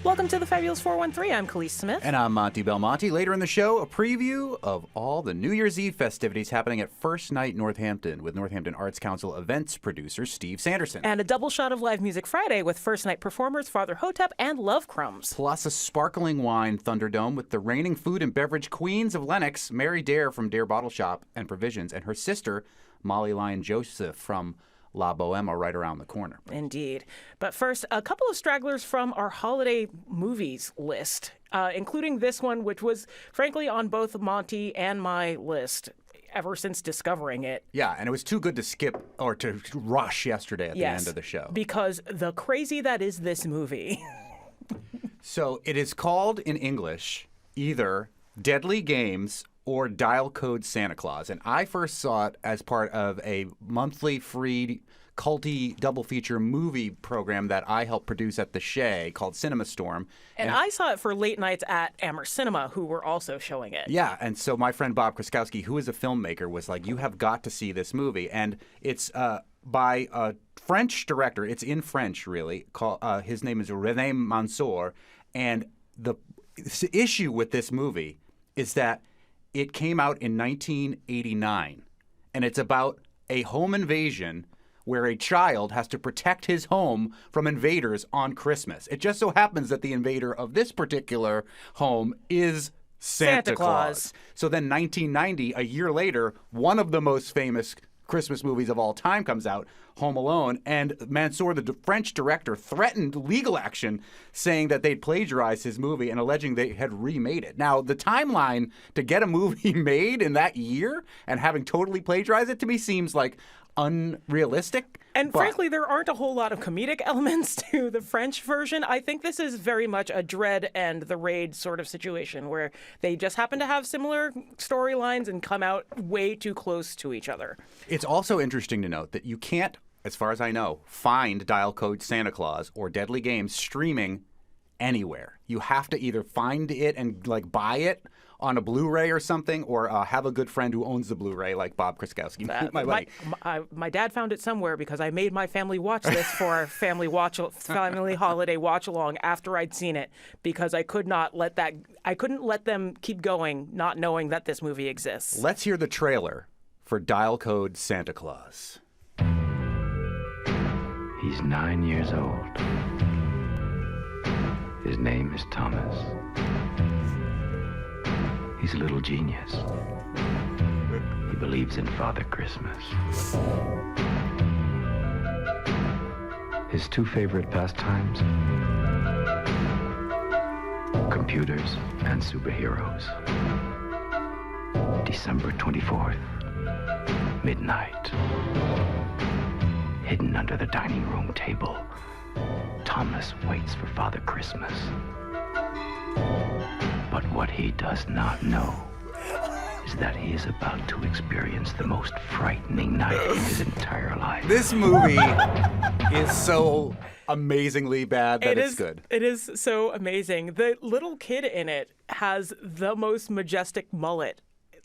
Welcome to the Fabulous 413. I'm Khalees Smith. And I'm Monty Belmonte. Later in the show, a preview of all the New Year's Eve festivities happening at First Night Northampton with Northampton Arts Council events producer Steve Sanderson. And a double shot of Live Music Friday with First Night performers Father Hotep and Love Crumbs. Plus a sparkling wine Thunderdome with the reigning food and beverage queens of Lenox, Mary Dare from Dare Bottleshop and Provisions, and her sister, Molly Lyon Joseph from La Boema right around the corner. Indeed. But first, a couple of stragglers from our holiday movies list, including this one, which was frankly on both Monty and my list ever since discovering it. Yeah, and it was too good to skip or to rush yesterday at the end of the show. Because the crazy that is this movie. So it is called in English either Deadly Games or Dial Code Santa Claus. And I first saw it as part of a monthly free culty double feature movie program that I helped produce at the Shea called Cinema Storm. And I saw it for late nights at Amherst Cinema, who were also showing it. Yeah, and so my friend Bob Kraskowski, who is a filmmaker, was like, you have got to see this movie. And it's by a French director. It's in French, really. His name is René Mansour. And the issue with this movie is that it came out in 1989, and it's about a home invasion where a child has to protect his home from invaders on Christmas. It just so happens that the invader of this particular home is Santa Claus. So then 1990, a year later, one of the most famous Christmas movies of all time comes out, Home Alone, and Mansour, the French director, threatened legal action saying that they'd plagiarized his movie and alleging they had remade it. Now, the timeline to get a movie made in that year and having totally plagiarized it to me seems like unrealistic. And frankly, there aren't a whole lot of comedic elements to the French version. I think this is very much a Dread and the Raid sort of situation where they just happen to have similar storylines and come out way too close to each other. It's also interesting to note that you can't, as far as I know, find Dial Code Santa Claus or Deadly Games streaming anywhere. You have to either find it and buy it on a Blu-ray or something, or have a good friend who owns the Blu-ray, like Bob Kraskowski, my buddy. My dad found it somewhere because I made my family watch this for our family holiday watch along after I'd seen it, because I couldn't let them keep going not knowing that this movie exists. Let's hear the trailer for Dial Code Santa Claus. He's 9 years old. His name is Thomas. He's a little genius. He believes in Father Christmas. His two favorite pastimes: computers and superheroes. December 24th, midnight. Hidden under the dining room table, Thomas waits for Father Christmas. But what he does not know is that he is about to experience the most frightening night of his entire life. This movie is so amazingly bad that it's good. It is so amazing. The little kid in it has the most majestic mullet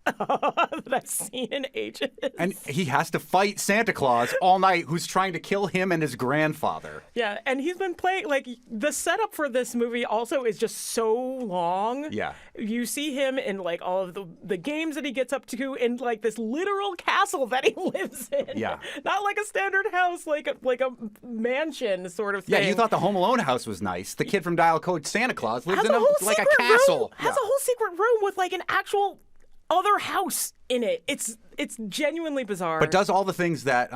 that I've seen in ages. And he has to fight Santa Claus all night, who's trying to kill him and his grandfather. Yeah, and he's been playing, the setup for this movie also is just so long. Yeah. You see him in, all of the games that he gets up to in, this literal castle that he lives in. Yeah. Not like a standard house, like a mansion sort of thing. Yeah, you thought the Home Alone house was nice. The kid from Dial Code Santa Claus lives in a castle. Has a whole secret room with, an actual other house in it. It's genuinely bizarre. But does all the things that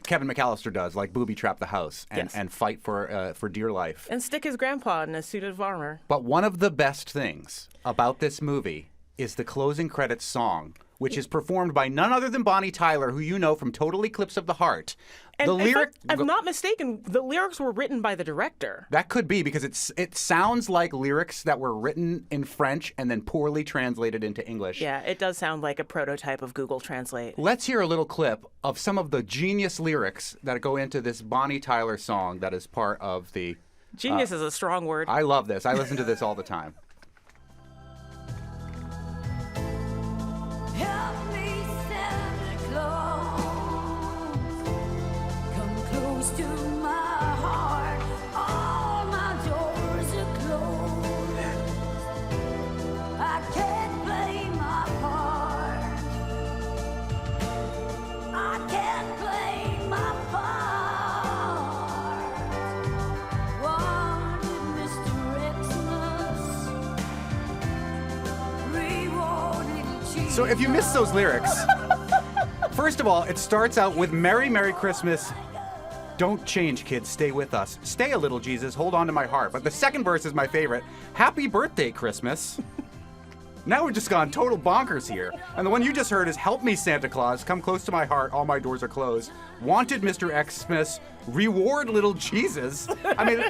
Kevin McAllister does, like booby trap the house and fight for dear life. And stick his grandpa in a suit of armor. But one of the best things about this movie is the closing credits song, which is performed by none other than Bonnie Tyler, who you know from Total Eclipse of the Heart. And if I'm not mistaken, the lyrics were written by the director. That could be, because it sounds like lyrics that were written in French and then poorly translated into English. Yeah, it does sound like a prototype of Google Translate. Let's hear a little clip of some of the genius lyrics that go into this Bonnie Tyler song that is part of the... Genius is a strong word. I love this. I listen to this all the time. Help me, Santa Claus. Come close to my heart. All my doors are closed. So if you missed those lyrics, first of all, it starts out with Merry, Merry Christmas. Don't change, kids. Stay with us. Stay a little, Jesus. Hold on to my heart. But the second verse is my favorite. Happy birthday, Christmas. Now we've just gone total bonkers here. And the one you just heard is Help me, Santa Claus. Come close to my heart. All my doors are closed. Wanted Mr. Xmas. Reward little Jesus. I mean,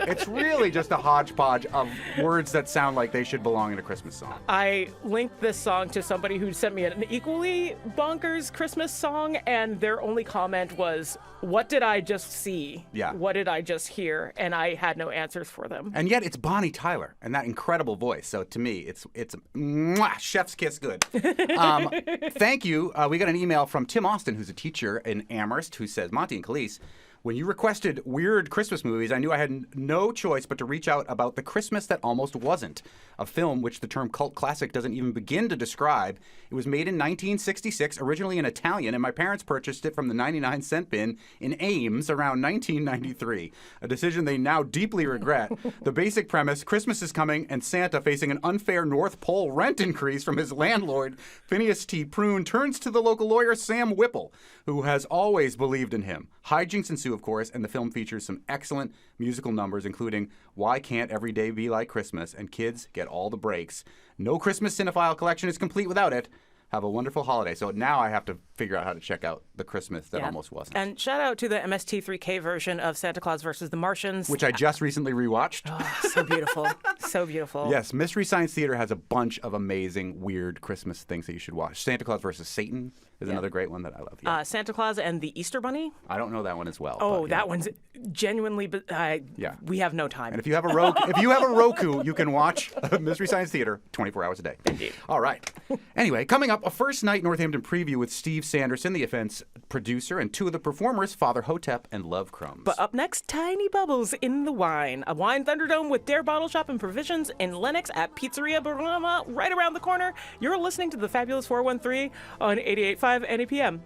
it's really just a hodgepodge of words that sound like they should belong in a Christmas song. I linked this song to somebody who sent me an equally bonkers Christmas song, and their only comment was, "What did I just see? Yeah. What did I just hear?" And I had no answers for them. And yet it's Bonnie Tyler and that incredible voice. So to me, it's mwah, chef's kiss good. Thank you. We got an email from Tim Austin, who's a teacher in Amherst, who says, Monty and Khalees, when you requested weird Christmas movies, I knew I had no choice but to reach out about The Christmas That Almost Wasn't, a film which the term cult classic doesn't even begin to describe. It was made in 1966, originally in Italian, and my parents purchased it from the 99-cent bin in Ames around 1993, a decision they now deeply regret. The basic premise, Christmas is coming and Santa, facing an unfair North Pole rent increase from his landlord, Phineas T. Prune, turns to the local lawyer, Sam Whipple, who has always believed in him. Hijinks ensue, of course, and the film features some excellent musical numbers, including Why Can't Every Day Be Like Christmas and Kids Get All the Breaks. No Christmas cinephile collection is complete without it. Have a wonderful holiday. So now I have to figure out how to check out The Christmas That Almost Wasn't. And shout out to the MST3K version of Santa Claus versus the Martians. Which I just recently rewatched. Oh, so beautiful. So beautiful. Yes, Mystery Science Theater has a bunch of amazing, weird Christmas things that you should watch. Santa Claus versus Satan is another great one that I love. Yeah. Santa Claus and the Easter Bunny. I don't know that one as well. Oh, but, that one's genuinely. Yeah. We have no time. And if you have a Roku, you can watch Mystery Science Theater 24 hours a day. Indeed. All right. Anyway, coming up, a First Night Northampton preview with Steve Sanderson, the event's producer, and two of the performers, Father Hotep and Love Crumbs. But up next, Tiny Bubbles in the Wine. A wine Thunderdome with Dare Bottleshop and Provisions in Lenox at Pizzeria Boema, right around the corner. You're listening to the Fabulous 413 on 88.5 NEPM.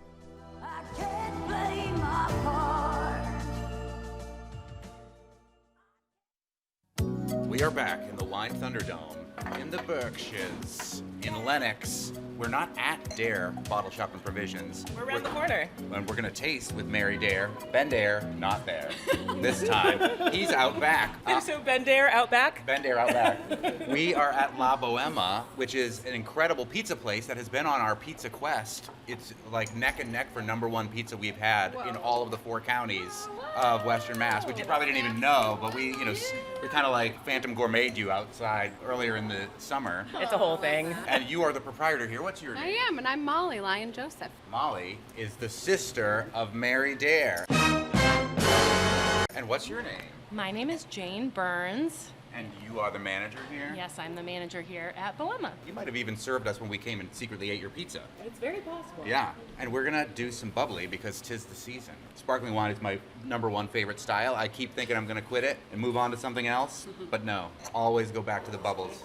I can't play my part. We are back in the Wine Thunderdome in the Berkshires in Lenox. We're not at Dare Bottleshop and Provisions. We're around the corner. And we're going to taste with Mary Dare. Ben Dare, not there. This time, he's out back. So Ben Dare out back? Ben Dare out back. We are at La Boema, which is an incredible pizza place that has been on our pizza quest. It's like neck and neck for #1 pizza we've had in all of the 4 counties of Western Mass, which you probably didn't even know, but we kind of like Phantom Gourmeted you outside earlier in the summer. It's a whole thing. And you are the proprietor here. What's your name? I am, and I'm Molly Lyon Joseph. Molly is the sister of Mary Dare. And what's your name? My name is Jane Burns. And you are the manager here? Yes, I'm the manager here at Boema. You might have even served us when we came and secretly ate your pizza. It's very possible. Yeah, and we're gonna do some bubbly because 'tis the season. Sparkling wine is my #1 favorite style. I keep thinking I'm gonna quit it and move on to something else, but no, always go back to the bubbles.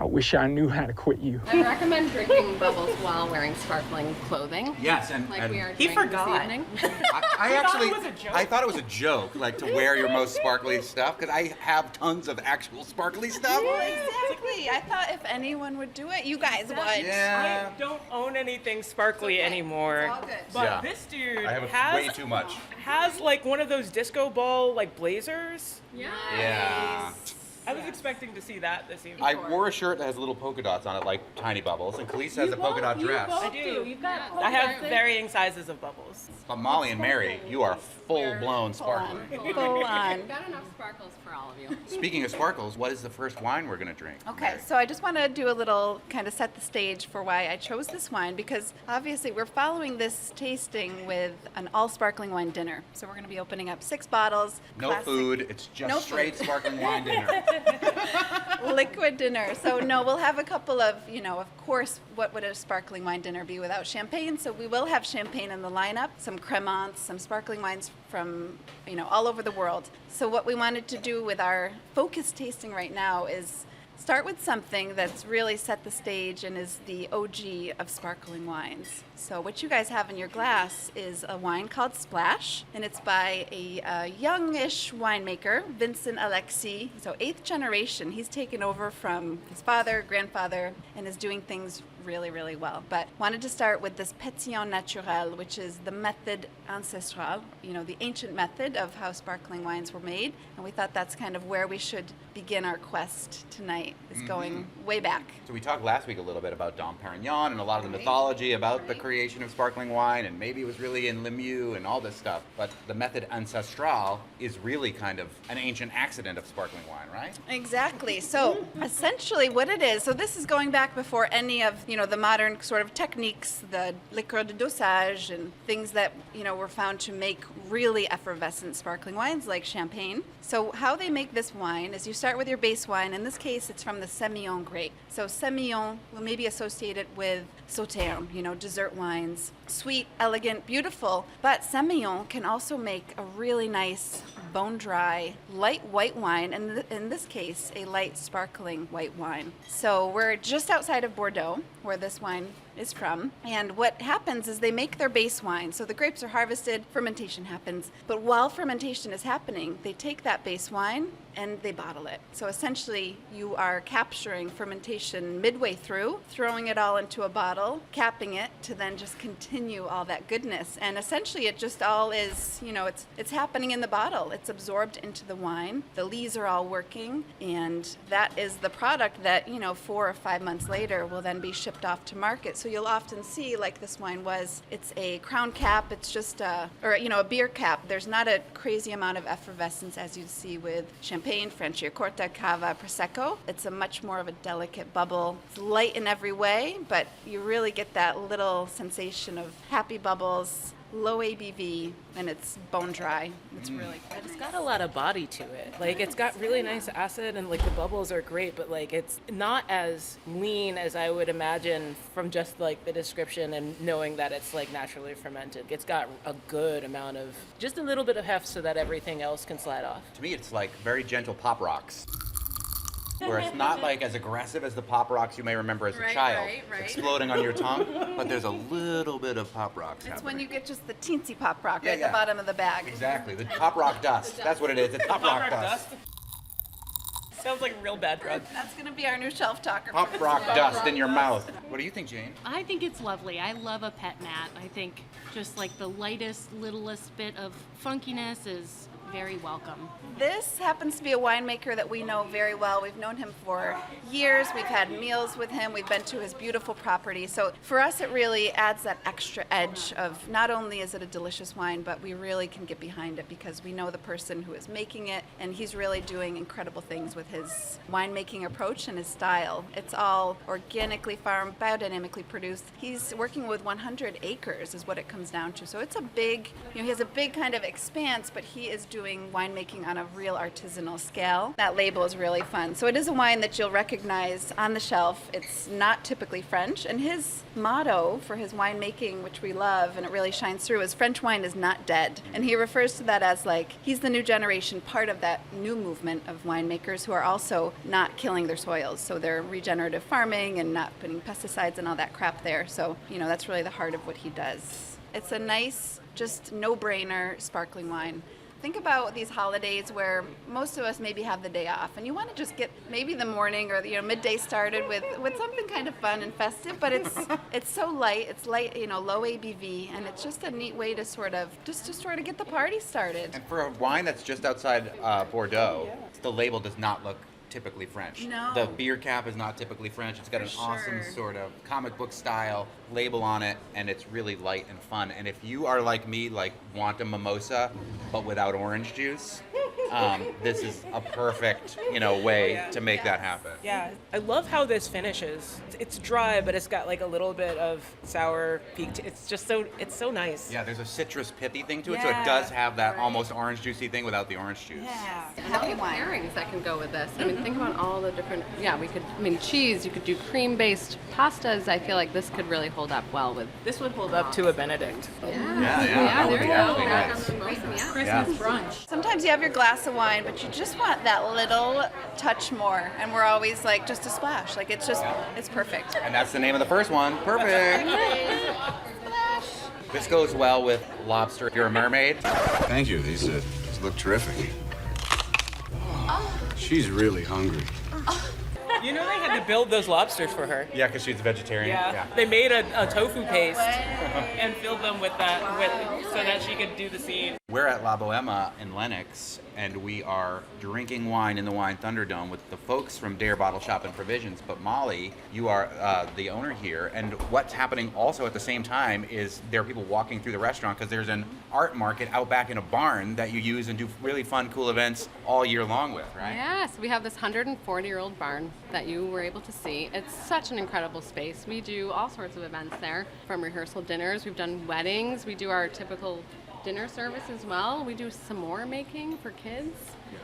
I wish I knew how to quit you. I recommend drinking bubbles while wearing sparkling clothing. Yes, and Like we are He doing forgot. this evening. I actually, it was a joke? I thought it was a joke, like to wear your most sparkly stuff, because I have tons of actual sparkly stuff. Exactly. I thought if anyone would do it, you guys would. Yeah. I don't own anything sparkly anymore. It's all good. But Yeah. this dude I have has way too much. has like one of those disco ball like blazers. Yeah. I was expecting to see that this evening. I wore a shirt that has little polka dots on it, like Tiny Bubbles, and Khalees has a polka dot dress. I do. I have varying sizes of bubbles. But Molly and Mary, you are full-blown sparkling. Full on. We've got enough sparkles for all of you. Speaking of sparkles, what is the first wine we're gonna drink? Okay, Mary? so I just want to do a little kind of set the stage for why I chose this wine because obviously we're following this tasting with an all sparkling wine dinner. So we're going to be opening up 6 bottles. No classic food, it's just No straight food. sparkling wine dinner. liquid dinner. So no, we'll have a couple of, of course, what would a sparkling wine dinner be without champagne? So we will have champagne in the lineup, some cremants, some sparkling wines from, all over the world. So what we wanted to do with our focus tasting right now is start with something that's really set the stage and is the OG of sparkling wines. So what you guys have in your glass is a wine called Splash, and it's by a youngish winemaker, Vincent Alexi. So 8th generation, he's taken over from his father, grandfather, and is doing things really, really well. But wanted to start with this pétillant naturel, which is the method ancestral, the ancient method of how sparkling wines were made. And we thought that's kind of where we should begin our quest tonight, is going way back. So we talked last week a little bit about Dom Perignon and a lot of the mythology about the creation of sparkling wine, and maybe it was really in Lemieux and all this stuff. But the method ancestral is really kind of an ancient accident of sparkling wine, right? Exactly. So essentially what it is, so this is going back before any of, the modern sort of techniques, the liqueur de dosage and things that, were found to make really effervescent sparkling wines like champagne. So how they make this wine is you start with your base wine. In this case, it's from the Semillon grape. So Semillon will maybe associate it with Sauterne, dessert wines. Sweet, elegant, beautiful. But Semillon can also make a really nice, bone-dry, light white wine, and in this case, a light sparkling white wine. So we're just outside of Bordeaux, where this wine is from. And what happens is they make their base wine. So the grapes are harvested, fermentation happens. But while fermentation is happening, they take that base wine and they bottle it. So essentially, you are capturing fermentation midway through, throwing it all into a bottle, capping it to then just continue all that goodness. And essentially, it just all is, it's happening in the bottle. It's absorbed into the wine. The lees are all working, and that is the product that, 4 or 5 months later will then be shipped off to market. So you'll often see, like this wine was, it's a crown cap. It's just a beer cap. There's not a crazy amount of effervescence as you'd see with champagne, Franciacorta, Cava, Prosecco. It's a much more of a delicate bubble. It's light in every way, but you really get that little sensation of happy bubbles, low ABV, and it's bone dry. It's really good. It's got a lot of body to it. Like, it's got really nice acid, and like the bubbles are great, but like it's not as lean as I would imagine from just like the description and knowing that it's like naturally fermented. It's got a good amount of, just a little bit of heft so that everything else can slide off. To me, it's like very gentle pop rocks, where it's not like as aggressive as the pop rocks you may remember as a child, right. exploding on your tongue, but there's a little bit of pop rocks It's happening. when you get just the teensy pop rock Yeah, at yeah. the bottom of the bag. Exactly, the pop rock dust. That's what it is. It's pop rock dust. Sounds like a real bad drug. That's going to be our new shelf talker. Pop rock dust in your mouth. What do you think, Jane? I think it's lovely. I love a pet mat. I think just like the lightest, littlest bit of funkiness is very welcome. This happens to be a winemaker that we know very well. We've known him for years. We've had meals with him. We've been to his beautiful property. So for us, it really adds that extra edge of not only is it a delicious wine, but we really can get behind it because we know the person who is making it, and he's really doing incredible things with his winemaking approach and his style. It's all organically farmed, biodynamically produced. He's working with 100 acres is what it comes down to. So it's a big, he has a big kind of expanse, but he is doing winemaking on a real artisanal scale. That label is really fun. So it is a wine that you'll recognize on the shelf. It's not typically French, and his motto for his winemaking, which we love, and it really shines through, is French wine is not dead. And he refers to that as like, he's the new generation, part of that new movement of winemakers who are also not killing their soils. So they're regenerative farming and not putting pesticides and all that crap there. So, that's really the heart of what he does. It's a nice, just no-brainer sparkling wine. Think about these holidays where most of us maybe have the day off, and you want to just get maybe the morning or midday started with something kind of fun and festive. But it's so light. It's light, low ABV, and it's just a neat way to sort of get the party started. And for a wine that's just outside Bordeaux, the label does not look typically French. No. The beer cap is not typically French. It's got an awesome sort of comic book style label on it, and it's really light and fun. And if you are like me, like want a mimosa but without orange juice, this is a perfect, way to make that happen. Yeah, I love how this finishes. It's dry, but it's got like a little bit of sour peak. It's just it's so nice. Yeah, there's a citrus pithy thing to it, so it does have that almost orange juicy thing without the orange juice. Yeah. How many pairings that can go with this? I mean, think about all the different, cheese, you could do cream-based pastas. I feel like this could really hold up well with. This would hold up to a Benedict. Yeah, that would there be you actually go. nice. Christmas brunch. Sometimes you have your glass of wine, but you just want that little touch more. And we're always like, just a splash. Like, it's perfect. And that's the name of the first one. Perfect. This goes well with lobster. If you're a mermaid, Thank you. These look terrific. She's really hungry. You know they had to build those lobsters for her. Yeah, because she's a vegetarian. Yeah. They made a tofu paste and filled them with that so that she could do the scene. We're at La Boema in Lenox, and we are drinking wine in the Wine Thunderdome with the folks from Dare Bottleshop and Provisions. But Molly, you are the owner here, and what's happening also at the same time is there are people walking through the restaurant because there's an art market out back in a barn that you use and do really fun, cool events all year long with, right? Yes, we have this 140-year-old barn that you were able to see. It's such an incredible space. We do all sorts of events there, from rehearsal dinners. We've done weddings. We do our typical dinner service as well. We do s'more making for kids.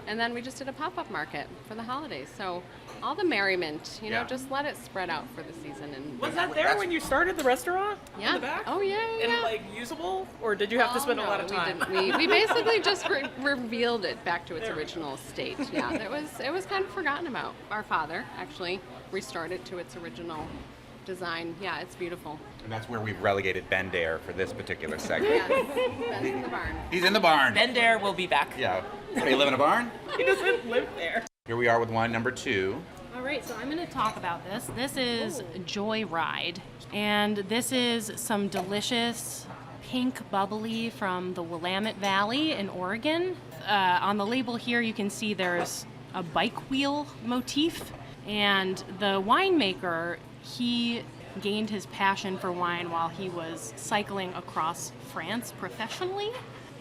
And then we just did a pop-up market for the holidays. So all the merriment, you know, just let it spread out for the season. And Was that there when you started the restaurant? Yeah. In the back? Oh, yeah. And like usable? Or did you have to spend a lot of time? We didn't. We basically just revealed it back to its original state. Yeah, it was kind of forgotten about. Our father actually restored it to its original design. Yeah, it's beautiful. And that's where we've relegated Ben Dare for this particular segment. Yes, Ben's in the barn. He's in the barn. Ben Dare will be back. Yeah. Hey, you live in a barn? He doesn't live there. Here we are with wine number 2. All right, so I'm going to talk about this. This is Joyride, and this is some delicious pink bubbly from the Willamette Valley in Oregon. On the label here, you can see there's a bike wheel motif, and the winemaker, he gained his passion for wine while he was cycling across France professionally,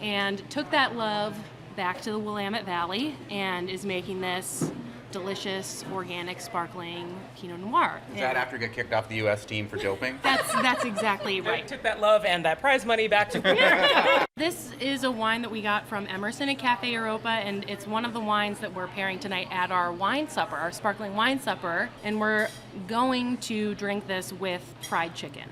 and took that love back to the Willamette Valley and is making this delicious, organic, sparkling Pinot Noir. Is that after you get kicked off the U.S. team for doping? That's exactly right. Took that love and that prize money back to America. This is a wine that we got from Emerson at Cafe Europa, and it's one of the wines that we're pairing tonight at our wine supper, our sparkling wine supper, and we're going to drink this with fried chicken.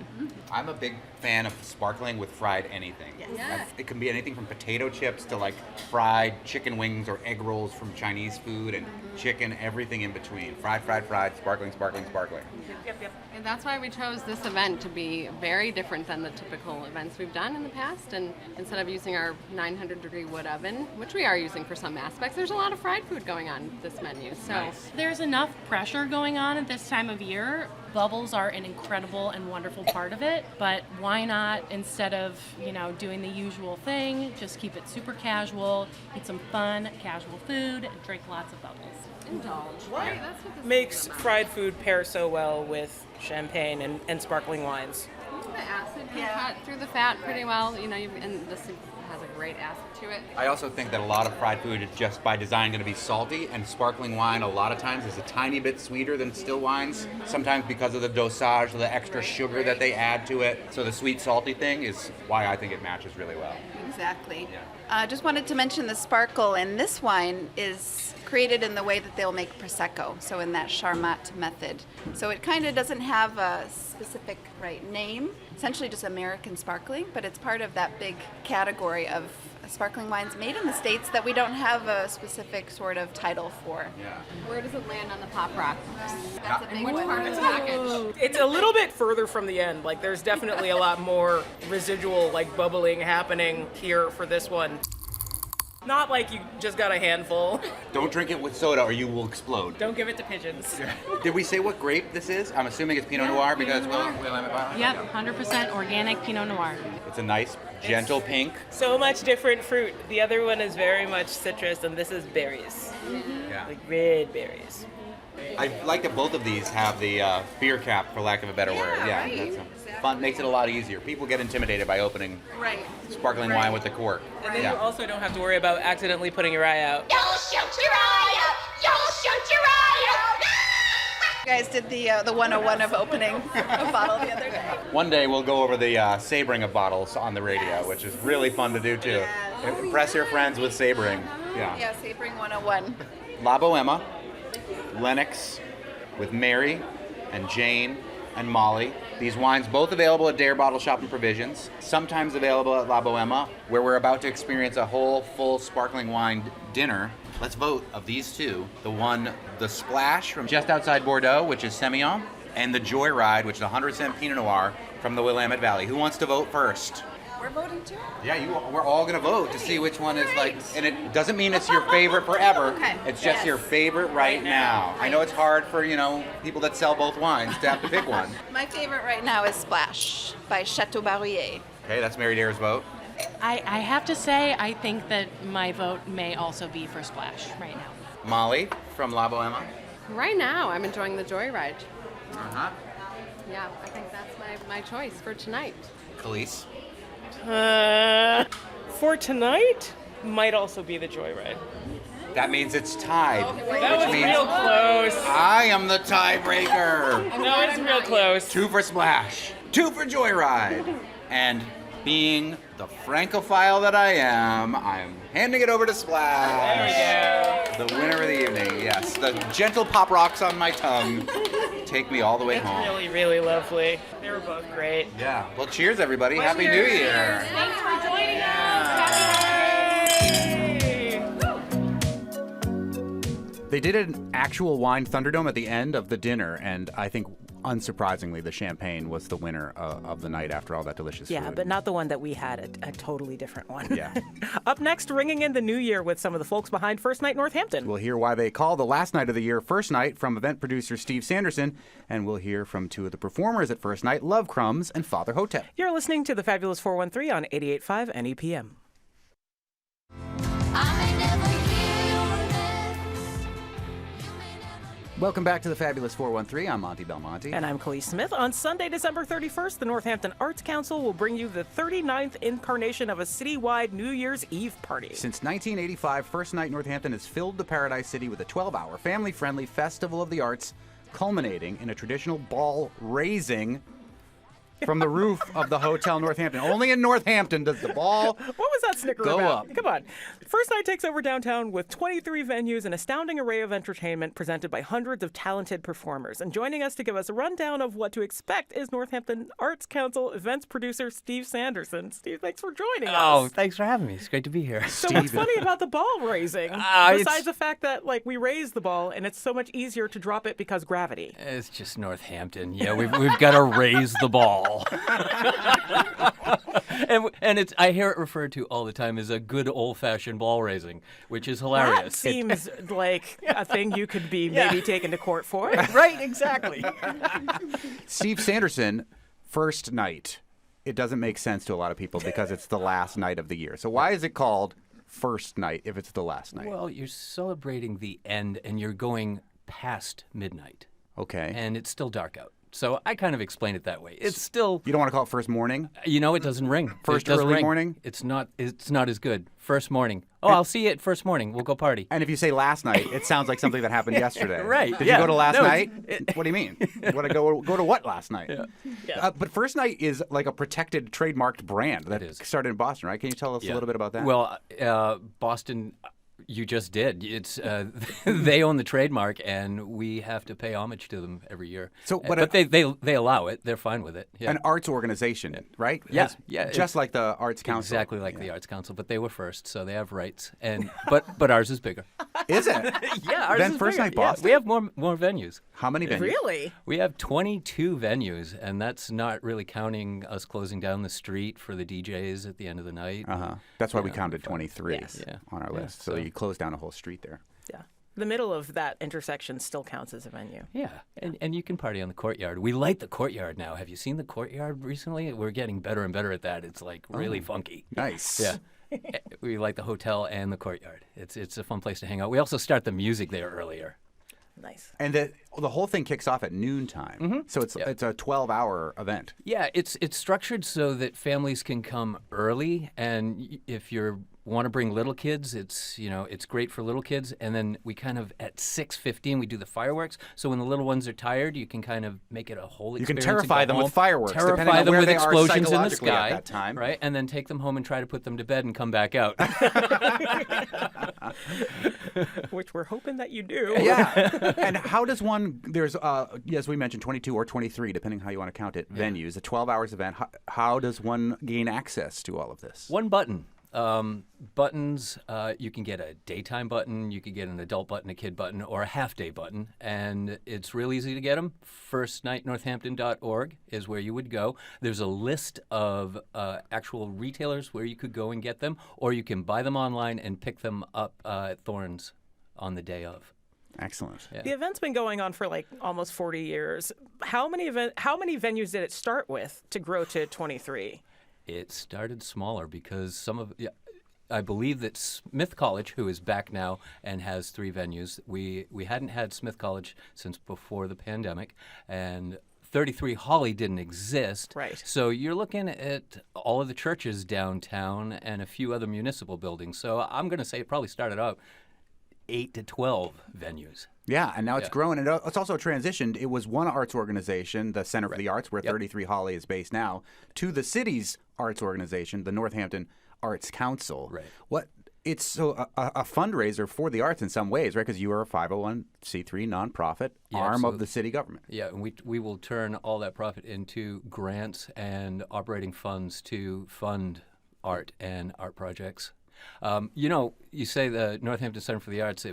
I'm a big fan of sparkling with fried anything. Yes. It can be anything from potato chips to like fried chicken wings or egg rolls from Chinese food and chicken, everything in between. Fried, sparkling. And that's why we chose this event to be very different than the typical events we've done in the past. And instead of using our 900-degree wood oven, which we are using for some aspects, there's a lot of fried food going on this menu. So There's enough pressure going on at this time of year. Bubbles are an incredible and wonderful part of it, but why not, instead of, doing the usual thing, just keep it super casual, eat some fun, casual food, and drink lots of bubbles. indulge. Right? That's what this Makes is about. fried food pair so well with champagne and sparkling wines. The acid can cut through the fat pretty well, and this has a great acid to it. I also think that a lot of fried food is just by design going to be salty, and sparkling wine a lot of times is a tiny bit sweeter than still wines, sometimes because of the dosage, the extra sugar that they add to it. So the sweet salty thing is why I think it matches really well. Exactly. Just wanted to mention the sparkle in this wine is created in the way that they'll make Prosecco, so in that Charmat method. So it kind of doesn't have a specific name, essentially just American sparkling, but it's part of that big category of sparkling wines made in the States that we don't have a specific sort of title for. Yeah. Where does it land on the pop rock? That's a big Which one. part of the package? It's a little bit further from the end. Like there's definitely a lot more residual bubbling happening here for this one. Not like you just got a handful. Don't drink it with soda or you will explode. Don't give it to pigeons. Did we say what grape this is? I'm assuming it's Pinot Noir because Willamette Valley? Yep, 100% organic Pinot Noir. It's a nice, gentle pink. So much different fruit. The other one is very much citrus, and this is berries, Yeah. like red berries. I like that both of these have the beer cap, for lack of a better word. Yeah, right. that's fun. Makes it a lot easier. People get intimidated by opening Right. sparkling wine with the cork. And then Yeah. you also don't have to worry about accidentally putting your eye out. You'll shoot your eye out! You'll shoot your eye out! You guys did the 101 of opening a bottle the other day. One day we'll go over the sabering of bottles on the radio, which is really fun to do too. Yes. Impress your friends with sabering. Yeah. Yeah, Sabering 101. La Boema, Lenox, with Mary and Jane and Molly. These wines both available at Dare Bottleshop and Provisions, sometimes available at La Boema, where we're about to experience a whole full sparkling wine dinner. Let's vote of these two. The Splash from just outside Bordeaux, which is Semillon, and the Joyride, which is 100% Pinot Noir from the Willamette Valley. Who wants to vote first? We're voting too? Yeah, we're all going to vote to see which one is like, and it doesn't mean it's your favorite forever. Okay. It's just your favorite right now. I know it's hard for, people that sell both wines to have to pick one. My favorite right now is Splash by Chateau Barrier. Okay, that's Mary Dare's vote. I have to say, I think that my vote may also be for Splash right now. Molly from La Boema. Right now, I'm enjoying the Joyride. Uh-huh. Yeah, I think that's my choice for tonight. Khalees. For tonight, might also be the Joyride. That means it's tied. That was real close. I am the tiebreaker. That was real close. 2 for Splash, 2 for Joyride. And being the Francophile that I am handing it over to Splash. There we The winner of the evening, yes. The gentle pop rocks on my tongue take me all the way home. Really, really lovely. They were both great. Yeah. Well, cheers, everybody. Happy New Year. Thanks for joining us. They did an actual wine Thunderdome at the end of the dinner, and I think, unsurprisingly, the champagne was the winner of the night after all that delicious food. Yeah, but not the one that we had, a totally different one. Yeah. Up next, ringing in the new year with some of the folks behind First Night Northampton. We'll hear why they call the last night of the year First Night from event producer Steve Sanderson, and we'll hear from 2 of the performers at First Night, Love Crumbs and Father Hotep. You're listening to the Fabulous 413 on 88.5 NEPM. Welcome back to the Fabulous 413. I'm Monty Belmonte. And I'm Khalees Smith. On Sunday, December 31st, the Northampton Arts Council will bring you the 39th incarnation of a citywide New Year's Eve party. Since 1985, First Night Northampton has filled the Paradise City with a 12-hour family-friendly festival of the arts, culminating in a traditional ball raising from the roof of the Hotel Northampton. Only in Northampton does the ball What was that snicker go about? up. Come on. First Night takes over downtown with 23 venues, an astounding array of entertainment presented by hundreds of talented performers. And joining us to give us a rundown of what to expect is Northampton Arts Council events producer Steve Sanderson. Steve, thanks for joining us. Oh, thanks for having me. It's great to be here. So what's funny about the ball raising? Besides the fact that we raise the ball and it's so much easier to drop it because gravity. It's just Northampton. Yeah, we've got to raise the ball. and it's I hear it referred to all the time as a good old-fashioned ball raising, which is hilarious. That seems like a thing you could be maybe taken to court for. Right, exactly. Steve Sanderson, First Night. It doesn't make sense to a lot of people because it's the last night of the year. So why is it called First Night if it's the last night? Well, you're celebrating the end, and you're going past midnight. Okay. And it's still dark out. So I kind of explain it that way. It's still, You don't want to call it first morning? it doesn't ring. First It doesn't early ring. morning? It's not as good. First morning. Oh, I'll see you at first morning. We'll go party. And if you say last night, it sounds like something that happened yesterday. Right, Did yeah. you go to last No, night? What do you mean? You want to go to what last night? Yeah. But First Night is like a protected, trademarked brand that is. started in Boston, right? Can you tell us a little bit about that? Well, Boston, you just did. It's they own the trademark, and we have to pay homage to them every year. So, but they allow it. They're fine with it. Yeah. an arts organization, right? Yeah, Has- yeah, Just like the Arts Council. Exactly like the Arts Council, but they were first, so they have rights. And but ours is bigger. Is it? Yeah, ours Then is First bigger. Night Yeah, Boston? we have more venues. How many venues? Really? We have 22 venues, and that's not really counting us closing down the street for the DJs at the end of the night. Uh-huh. That's why we counted 23 Yes. Yeah. on our Yeah, list. So so- you closed down a whole street there. Yeah. The middle of that intersection still counts as a venue. Yeah, and you can party on the courtyard. We light the courtyard now. Have you seen the courtyard recently? We're getting better and better at that. It's like really funky. Nice. Yeah. We light the hotel and the courtyard. It's a fun place to hang out. We also start the music there earlier. Nice. And the whole thing kicks off at noontime. Mm-hmm. So it's a 12-hour event. Yeah, it's structured so that families can come early, and if you want to bring little kids, it's great for little kids. And then we kind of at 6:15 we do the fireworks. So when the little ones are tired, you can kind of make it a whole You can experience. and terrify go them with home, fireworks, depending terrify on them where with they are explosions in the psychologically at sky, that time. right? And then take them home and try to put them to bed and come back out. Which we're hoping that you do. Yeah. And how does one, there's, as we mentioned, 22 or 23, depending how you want to count it, venues, a 12 hours event. How does one gain access to all of this? One button. Buttons, you can get a daytime button, you can get an adult button, a kid button, or a half-day button, and it's real easy to get them. FirstNightNorthampton.org is where you would go. There's a list of actual retailers where you could go and get them, or you can buy them online and pick them up at Thorne's on the day of. Excellent. Yeah. The event's been going on for like almost 40 years. How many venues did it start with to grow to 23? It started smaller because I believe that Smith College, who is back now and has 3 venues, we hadn't had Smith College since before the pandemic, and 33 Holly didn't exist. Right. So you're looking at all of the churches downtown and a few other municipal buildings. So I'm going to say it probably started out 8 to 12 venues. Yeah, and now it's grown, and it's also transitioned. It was one arts organization, the Center for the Arts, where 33 Holly is based now, to the city's arts organization, the Northampton Arts Council. Right. It's so a fundraiser for the arts in some ways, right? Because you are a 501c3 nonprofit arm of the city government. Yeah, and we will turn all that profit into grants and operating funds to fund art and art projects. You say the Northampton Center for the Arts.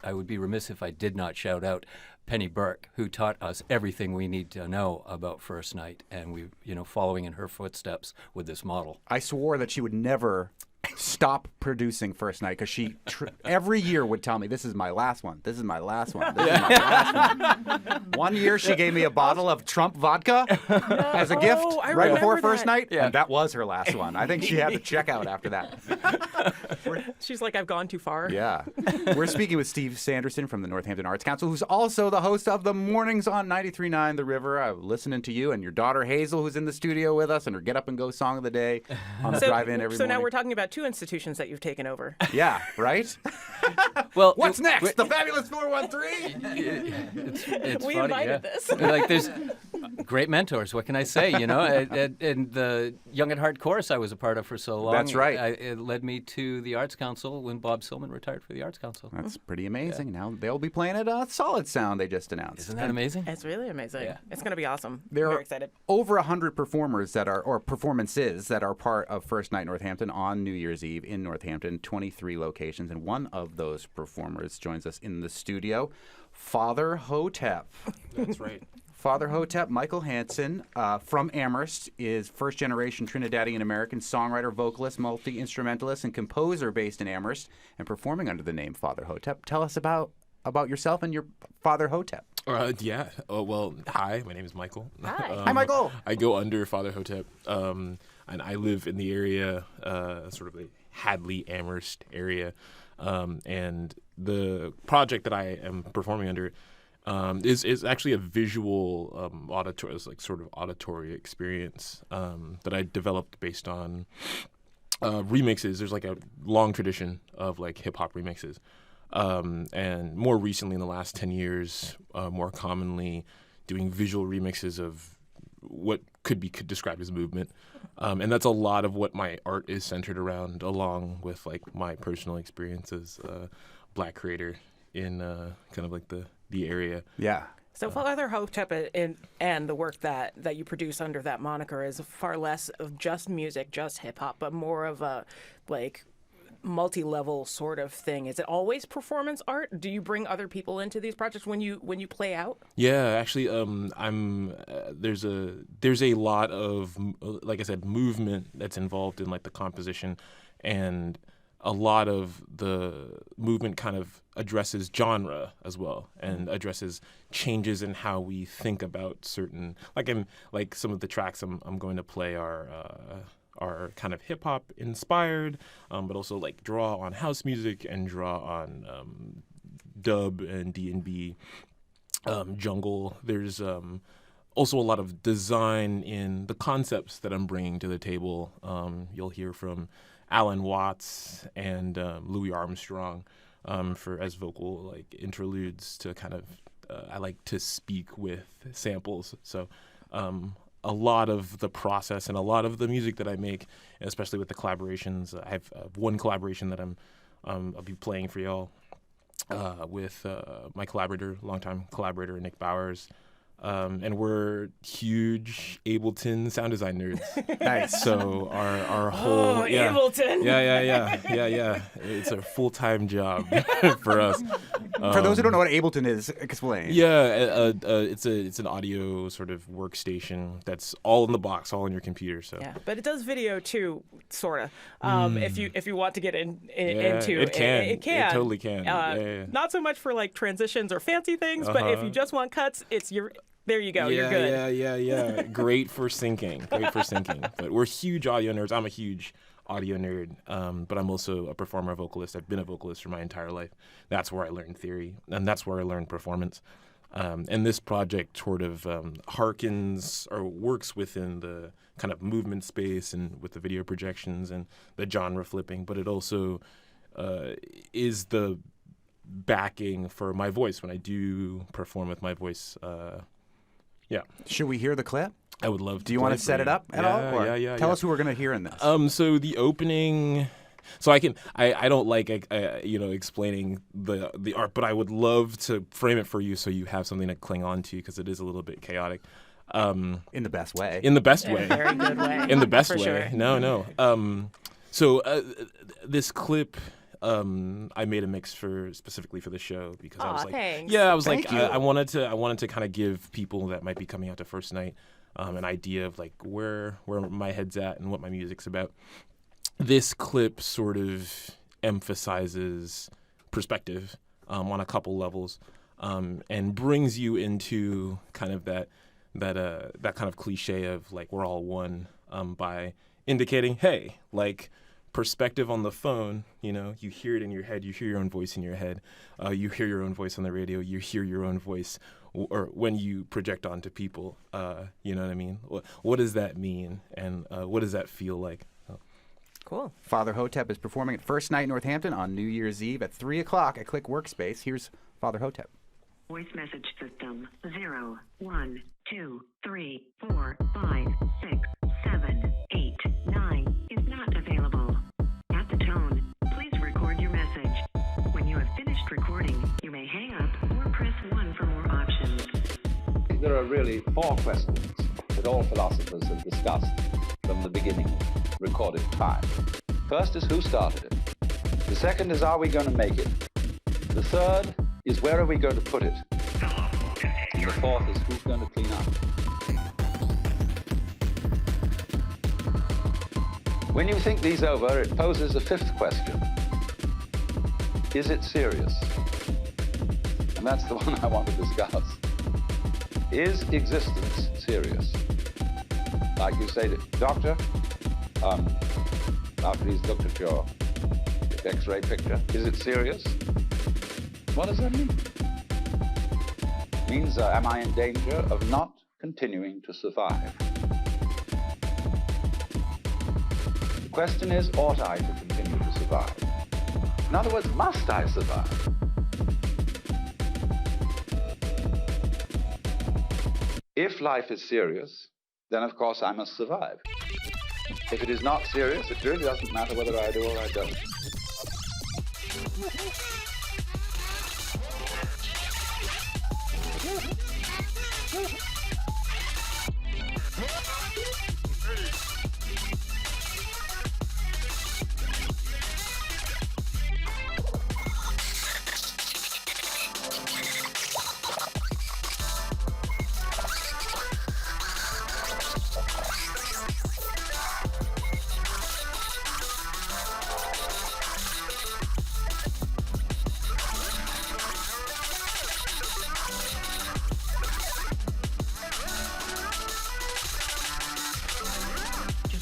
I would be remiss if I did not shout out Penny Burke, who taught us everything we need to know about First Night, and we, following in her footsteps with this model. I swore that she would never stop producing First Night because she every year would tell me, "This is my last one. This is my last one. This is my last one." One year she gave me a bottle of Trump vodka as a gift right before First Night, and that was her last one. I think she had to check out after that. She's like, I've gone too far. Yeah. We're speaking with Steve Sanderson from the Northampton Arts Council, who's also the host of the Mornings on 93.9 The River. I'm listening to you and your daughter Hazel, who's in the studio with us, and her Get Up and Go song of the day on the drive-in every morning. So now we're talking about 2 institutions that you've taken over. Yeah, right? Well, what's next? The Fabulous 413? We funny, invited this. Like, there's great mentors. What can I say? And the Young at Heart chorus I was a part of for so long. That's right. It led me to the Arts Council when Bob Silman retired for the Arts Council. That's pretty amazing. Yeah. Now they'll be playing at Solid Sound, they just announced. Isn't that amazing? It's really amazing. Yeah. It's going to be awesome. There I'm are very excited. over 100 performances that are part of First Night Northampton on New Year's Eve in Northampton, 23 locations, and one of those performers joins us in the studio, Father Hotep. That's right. Father Hotep, Michael Hansen, from Amherst, is first-generation Trinidadian American songwriter, vocalist, multi-instrumentalist, and composer based in Amherst and performing under the name Father Hotep. Tell us about yourself and your Father Hotep. Yeah. Well, hi. My name is Michael. Hi. Hi, Michael. I go under Father Hotep, and I live in the area, sort of the Hadley, Amherst area, and the project that I am performing under is actually a visual auditory, like sort of auditory experience that I developed based on remixes. There's like a long tradition of like hip hop remixes, and more recently in the last 10 years, more commonly doing visual remixes of what could be described as movement, and that's a lot of what my art is centered around, along with like my personal experience as a Black creator in kind of like the area. Yeah. So Father Hotep and the work that you produce under that moniker is far less of just music, just hip hop, but more of a like multi-level sort of thing. Is it always performance art? Do you bring other people into these projects when you play out? Yeah, actually, there's a lot of, like I said, movement that's involved in like the composition, and a lot of the movement kind of addresses genre as well, and addresses changes in how we think about certain, like some of the tracks I'm going to play are kind of hip hop inspired, but also like draw on house music and draw on dub and D&B, jungle. There's also a lot of design in the concepts that I'm bringing to the table. You'll hear from Alan Watts and Louis Armstrong for as vocal like interludes to kind of I like to speak with samples. So a lot of the process and a lot of the music that I make, especially with the collaborations, I have one collaboration that I'll be playing for y'all with my collaborator, longtime collaborator Nick Bowers. and we're huge Ableton sound design nerds. Nice. So our whole Ableton. Yeah. It's a full-time job for us. For those who don't know what Ableton is, explain. Yeah, it's an audio sort of workstation that's all in the box, all on your computer. So Yeah, but it does video too, sorta. If you want to get into it can. it can. It totally can. Yeah. Not so much for like transitions or fancy things, but if you just want cuts, there you go. You're good. Yeah. Great for syncing. But we're huge audio nerds. I'm a huge audio nerd, but I'm also a performer, vocalist. I've been a vocalist for my entire life. That's where I learned theory, and that's where I learned performance. And this project sort of harkens or works within the kind of movement space and with the video projections and the genre flipping, but it also is the backing for my voice when I do perform with my voice. Yeah. Should we hear the clip? I would love to. Do you want to set it up at all? Or tell us who we're going to hear in this. So the opening. So I don't like explaining the art, but I would love to frame it for you so you have something to cling on to because it is a little bit chaotic. In the best way. In the best way. Very good way. In the best way. Sure. No. So this clip. I made a mix specifically for the show because I was like, thanks. yeah, I was Thank like, you. I wanted to kind of give people that might be coming out to First Night an idea of like where my head's at and what my music's about. This clip sort of emphasizes perspective on a couple levels and brings you into kind of that kind of cliche of like we're all one by indicating, hey, like. Perspective on the phone, you hear it in your head, you hear your own voice in your head, you hear your own voice on the radio, you hear your own voice or when you project onto people, you know what I mean? What does that mean and what does that feel like? Cool. Father Hotep is performing at First Night Northampton on New Year's Eve at 3 o'clock at Click Workspace. Here's Father Hotep. Voice message system 0, 1, 2, 3, 4, 5, 6, 7, 8, 9 is not available. At the tone, please record your message. When you have finished recording, you may hang up or press 1 for more options. There are really 4 questions that all philosophers have discussed from the beginning of recorded time. First is who started it. The second is are we going to make it? The third is where are we going to put it? And the fourth is who's going to clean up? When you think these over, it poses a 5th question. Is it serious? And that's the one I want to discuss. Is existence serious? Like you say to doctor, after he's looked at your X-ray picture, is it serious? What does that mean? It means, am I in danger of not continuing to survive? The question is, ought I to continue to survive? In other words, must I survive? If life is serious, then of course I must survive. If it is not serious, it really doesn't matter whether I do or I don't.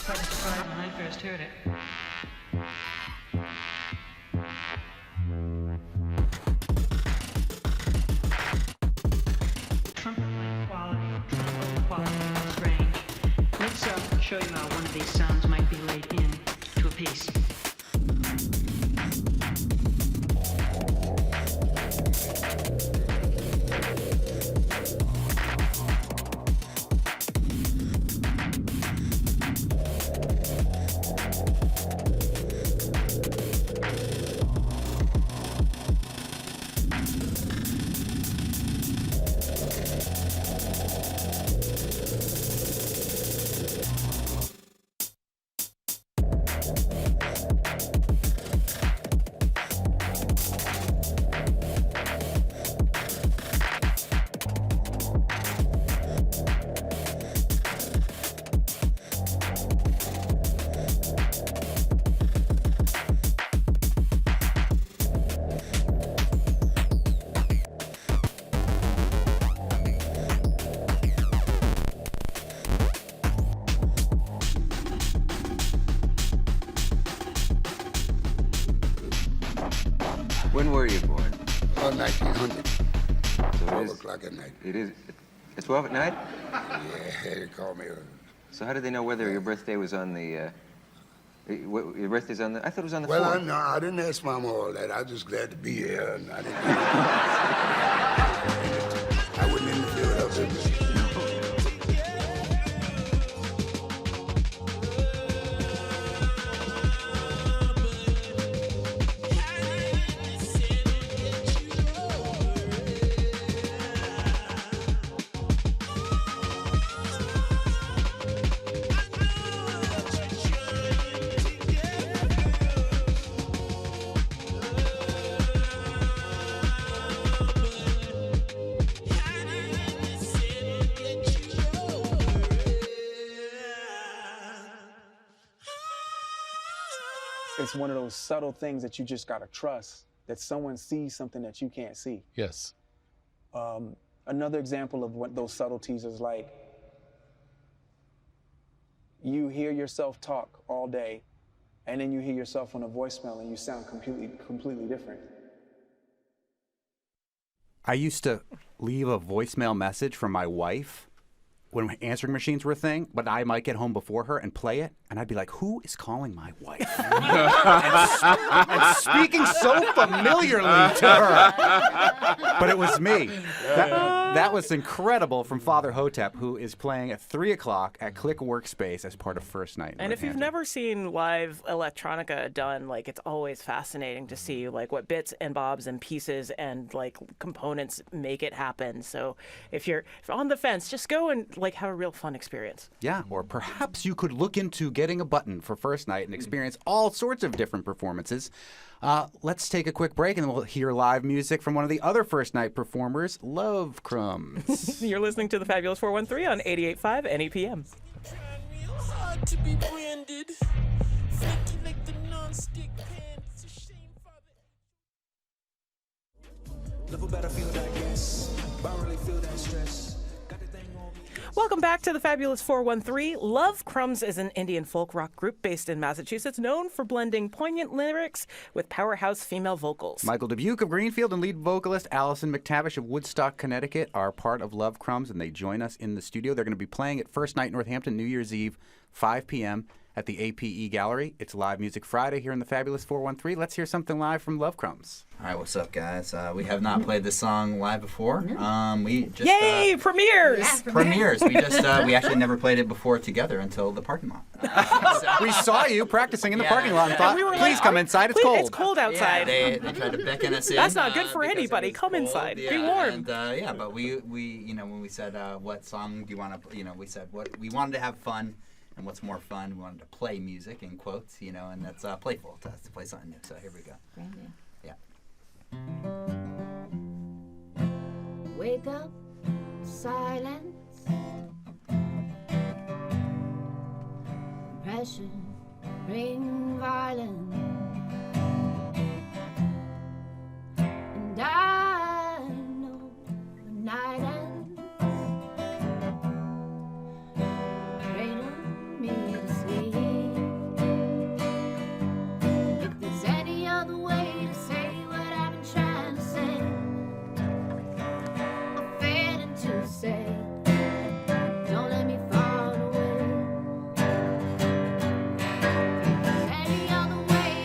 Quite a surprise when I first heard it. Trumpet-like quality, trumpet quality, strange. Let's show you how one of these sounds might be laid in to a piece. When were you born? 1900. So 12 o'clock at night. It is. It's 12 at night? Yeah, they call me. So how did they know whether your birthday was on the, your birthday's on the, I thought it was on the 4th. Well, I didn't ask Mama all that. I was just glad to be here, and I didn't. I wouldn't interfere with her business. It's one of those subtle things that you just gotta trust, that someone sees something that you can't see. Yes. Another example of what those subtleties is like, you hear yourself talk all day, and then you hear yourself on a voicemail and you sound completely different. I used to leave a voicemail message from my wife when answering machines were a thing, but I might get home before her and play it, and I'd be like, who is calling my wife? and speaking so familiarly to her. But it was me. That was incredible from Father Hotep, who is playing at 3 o'clock at Click Workspace as part of First Night And if you've never seen live electronica done, like, it's always fascinating to see, like, what bits and bobs and pieces and, like, components make it happen. So if you're on the fence, just go and, like, have a real fun experience. Yeah, or perhaps you could look into getting a button for First Night and experience all sorts of different performances. Let's take a quick break and we'll hear live music from one of the other First Night performers, Love Crumbs. You're listening to the Fabulous 413 on 88.5 NEPM. To be branded, flaky like the non-stick pan. It's a shame, Father. Live a better field, I guess. But I really feel that stress. Welcome back to the Fabulous 413. Love Crumbs is an Indian folk rock group based in Massachusetts, known for blending poignant lyrics with powerhouse female vocals. Michael Dubuque of Greenfield and lead vocalist Allison McTavish of Woodstock, Connecticut are part of Love Crumbs, and they join us in the studio. They're going to be playing at First Night Northampton, New Year's Eve, 5 p.m. at the APE Gallery. It's Live Music Friday here in the Fabulous 413. Let's hear something live from Love Crumbs. All right, what's up, guys? We have not played this song live before. We just Yay, premieres! Yeah, premieres. We actually never played it before together until the parking lot. We saw you practicing in the parking lot and thought, we were please come inside. It's cold. It's cold outside. Yeah, they tried to beckon us in. That's not good for anybody. Come cold. inside. Yeah, be warm. And, but we when we said what song do you want to, we said what we wanted to have fun. And what's more fun, we wanted to play music, in quotes, and that's playful to play something new. So here we go. Yeah. Wake up, silence, pressure, bring violence, and I know the night ends. Me to sleep. If there's any other way to say what I've been trying to say, I'm failing to say. Don't let me fall away. If there's any other way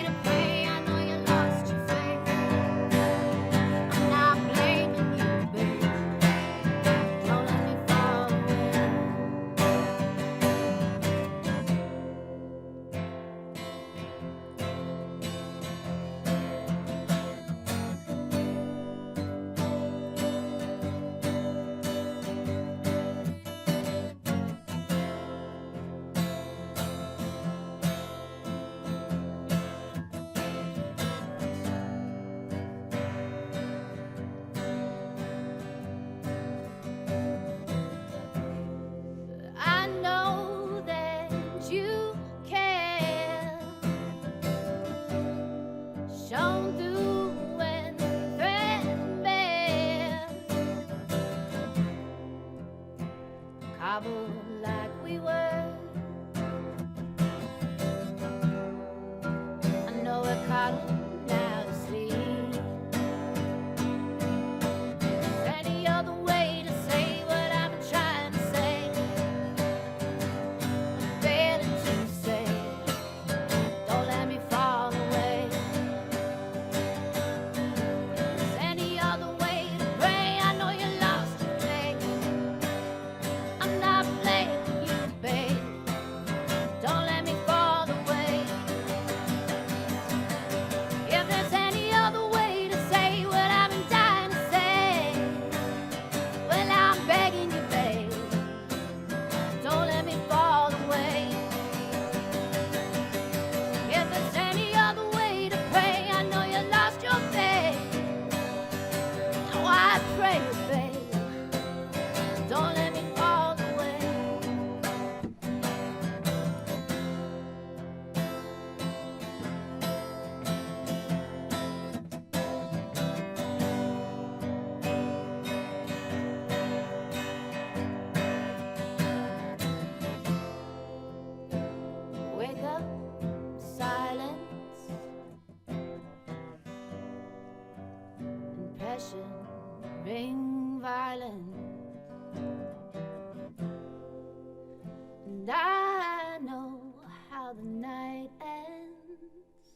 passion ring violent. And I know how the night ends.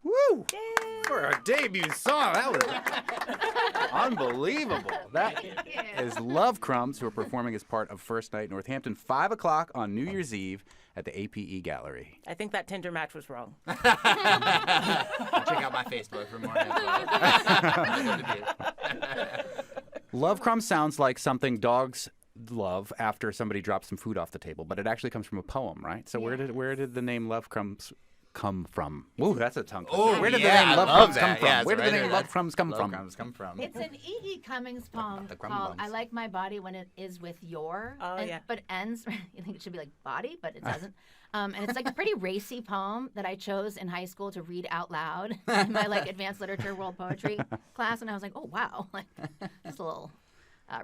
Woo! For our debut song, that was unbelievable. That is Love Crumbs, who are performing as part of First Night Northampton, 5 o'clock on New Year's Eve at the APE Gallery. I think that Tinder match was wrong. Check out my Facebook for more info. Love Crumbs sounds like something dogs love after somebody drops some food off the table, but it actually comes from a poem, right? So where did the name Love Crumbs come from? Ooh, that's a tongue twister. Oh, Where did yeah, the name I Love love Crumbs that. come from? Yeah, Where it's did the right name there. Love Crumbs come Love from? Crumbs come from. It's an E.E. Cummings poem The crumb called bums. I Like My Body When It Is With Your. Oh, yeah. But it ends, you think it should be like body, but it doesn't. And it's like a pretty racy poem that I chose in high school to read out loud in my like advanced literature world poetry class. And I was like, oh, wow. Like, just a little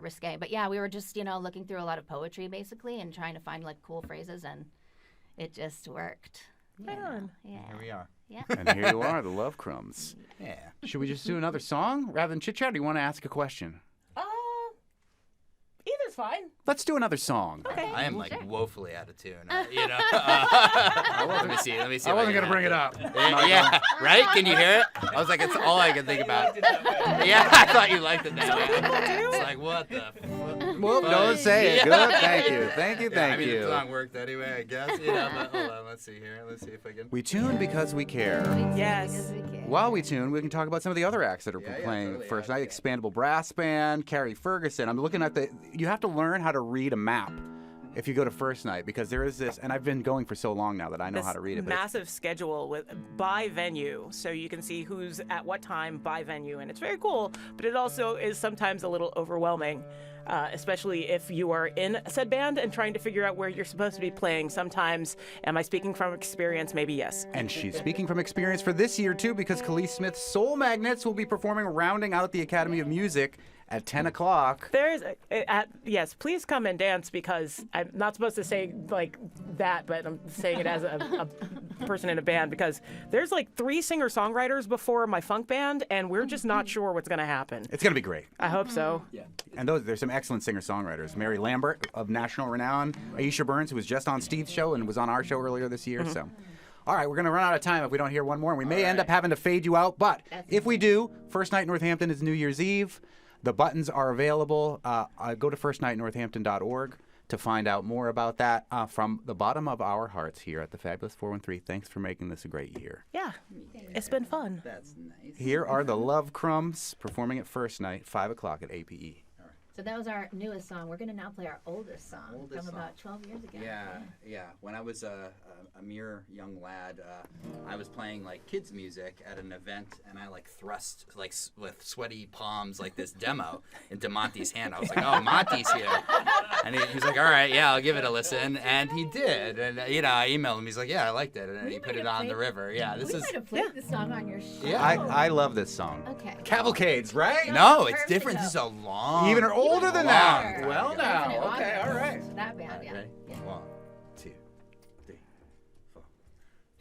risque. But yeah, we were just, looking through a lot of poetry basically and trying to find like cool phrases, and it just worked. Right on. Yeah. Here we are. Yeah. And here you are, the Love Crumbs. Yeah. Should we just do another song rather than chit chat? Or do you want to ask a question? Either's fine. Let's do another song. Okay. I am like woefully out of tune. Let me see. I wasn't gonna bring it up. Yeah, right? Can you hear it? I was like, it's all I can think about. Yeah, I thought you liked it that way. It's like, what the? Whoop, don't say it. Good. Thank you. Thank you. Thank I mean, you. the song worked anyway, I guess. But hold on. Let's see here. Let's see if I can. We tune because we care. Yes. While we tune, we can talk about some of the other acts that are playing totally, First Night. Expandable Brass Band, Carrie Ferguson. I'm looking at you have to learn how to read a map if you go to First Night, because there is this, and I've been going for so long now that I know how to read it. But massive schedule by venue, so you can see who's at what time by venue, and it's very cool. But it also is sometimes a little overwhelming, especially if you are in said band and trying to figure out where you're supposed to be playing. Sometimes, am I speaking from experience? Maybe yes. And she's speaking from experience for this year too, because Khalees Smith's Soul Magnets will be performing rounding out the Academy of Music at 10 o'clock. Yes, please come and dance, because I'm not supposed to say like that, but I'm saying it as a person in a band, because there's like 3 singer-songwriters before my funk band, and we're just not sure what's going to happen. It's going to be great. I hope so. Yeah. And there's some excellent singer-songwriters. Mary Lambert of national renown, Aisha Burns, who was just on Steve's show and was on our show earlier this year. So, all right, we're going to run out of time if we don't hear one more, and we may end up having to fade you out. But if we do, First Night Northampton is New Year's Eve. The buttons are available. Go to firstnightnorthampton.org to find out more about that. From the bottom of our hearts here at the Fabulous 413, thanks for making this a great year. Yeah, it's been fun. That's nice. Here are the Love Crumbs performing at First Night, 5 o'clock at APE. So that was our newest song. We're going to now play our oldest song from about 12 years ago. Yeah. When I was a mere young lad, I was playing like kids music at an event, and I like thrust like with sweaty palms like this demo into Monty's hand. I was like, "Oh, Monty's here," and he's like, "All right, yeah, I'll give it a listen," and he did. And I emailed him. He's like, "Yeah, I liked it," and he put it on the river. Yeah, we might have played this song on your show. Yeah, I love this song. Okay. Cavalcades, right? No, it's different. This is a long. Even older than that. Well, Isn't now. it Okay, awesome? all right. That band, yeah. Ready? 1, 2, 3, 4.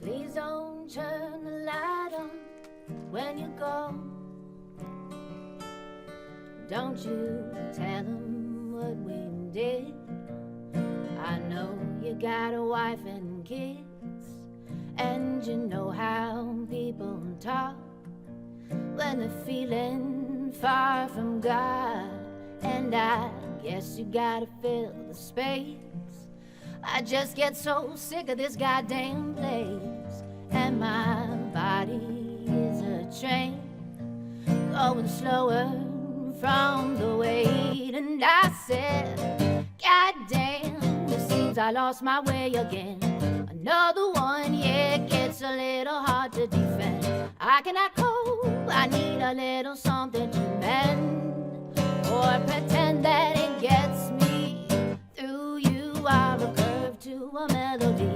Please don't turn the light on when you go. Don't you tell them what we did. I know you got a wife and kids, and you know how people talk when they're feeling far from God. And I guess you gotta fill the space. I just get so sick of this goddamn place, and my body is a train going slower from the weight. And I said, goddamn, it seems I lost my way again. Another one, yeah, it gets a little hard to defend. I cannot cope, I need a little something to mend, or pretend that it gets me through. You are a curve to a melody.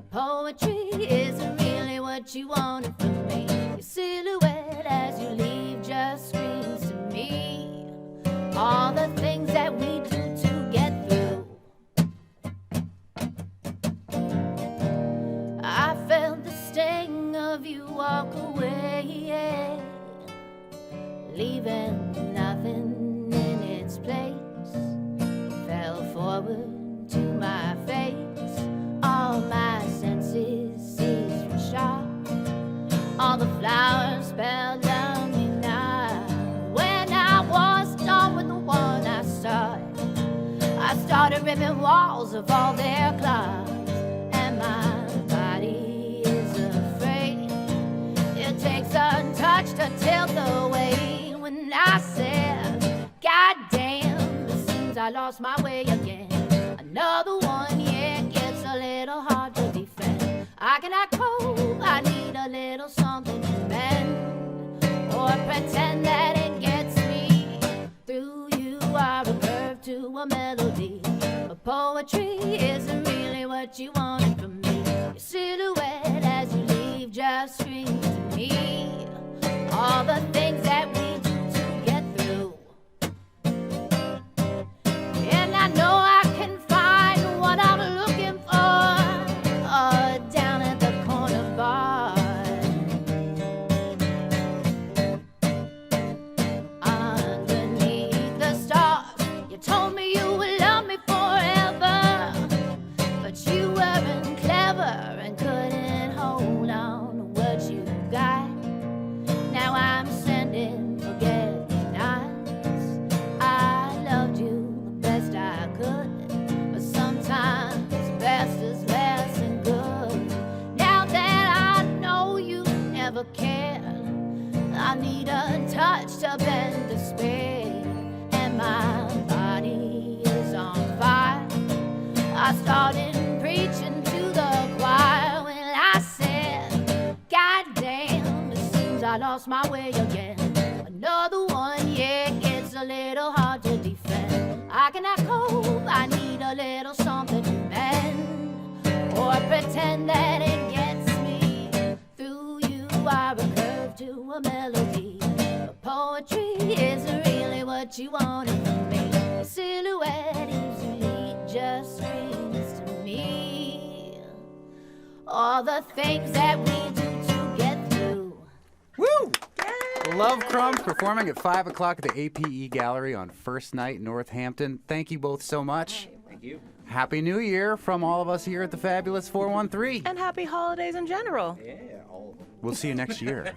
Poetry isn't really what you wanted from me. Your silhouette as you leave just screams to me all the things that we do to get through. I felt the sting of you walk away. ripping walls of all their clubs, and my body is afraid. It takes a touch to tilt the way. When I said, God damn, it seems I lost my way again. Another one, yeah, gets a little hard to defend. I cannot cope, I need a little something to mend, or pretend that it gets me. Through you are a curve to a melody, but poetry isn't really what you wanted from me. Your silhouette as you leave just screams to me all the things that we do to get through. And I know I can find what I'm looking for down at the corner bar. Underneath the stars, you told me you would love me forever, but you weren't clever and couldn't hold on to what you got. Now I'm sending forget-me-nots. I loved you the best I could, but sometimes best is less than good. Now that I know you never cared, I need a touch to bend despair, and my body is on fire. I started preaching to the choir when I said, God damn, it seems I lost my way again. Another one, yeah, gets a little hard to defend. I cannot cope, I need a little something to mend, or pretend that it gets me. Through you are a curve to a melody, but poetry isn't really what you wanted from me. Your silhouette easily just screams to me all the things that we do to get through. Woo! Love Crumbs performing at 5 o'clock at the APE Gallery on First Night Northampton. Thank you both so much. Thank you. Happy New Year from all of us here at the Fabulous 413. And happy holidays in general. Yeah, all of them. We'll see you next year.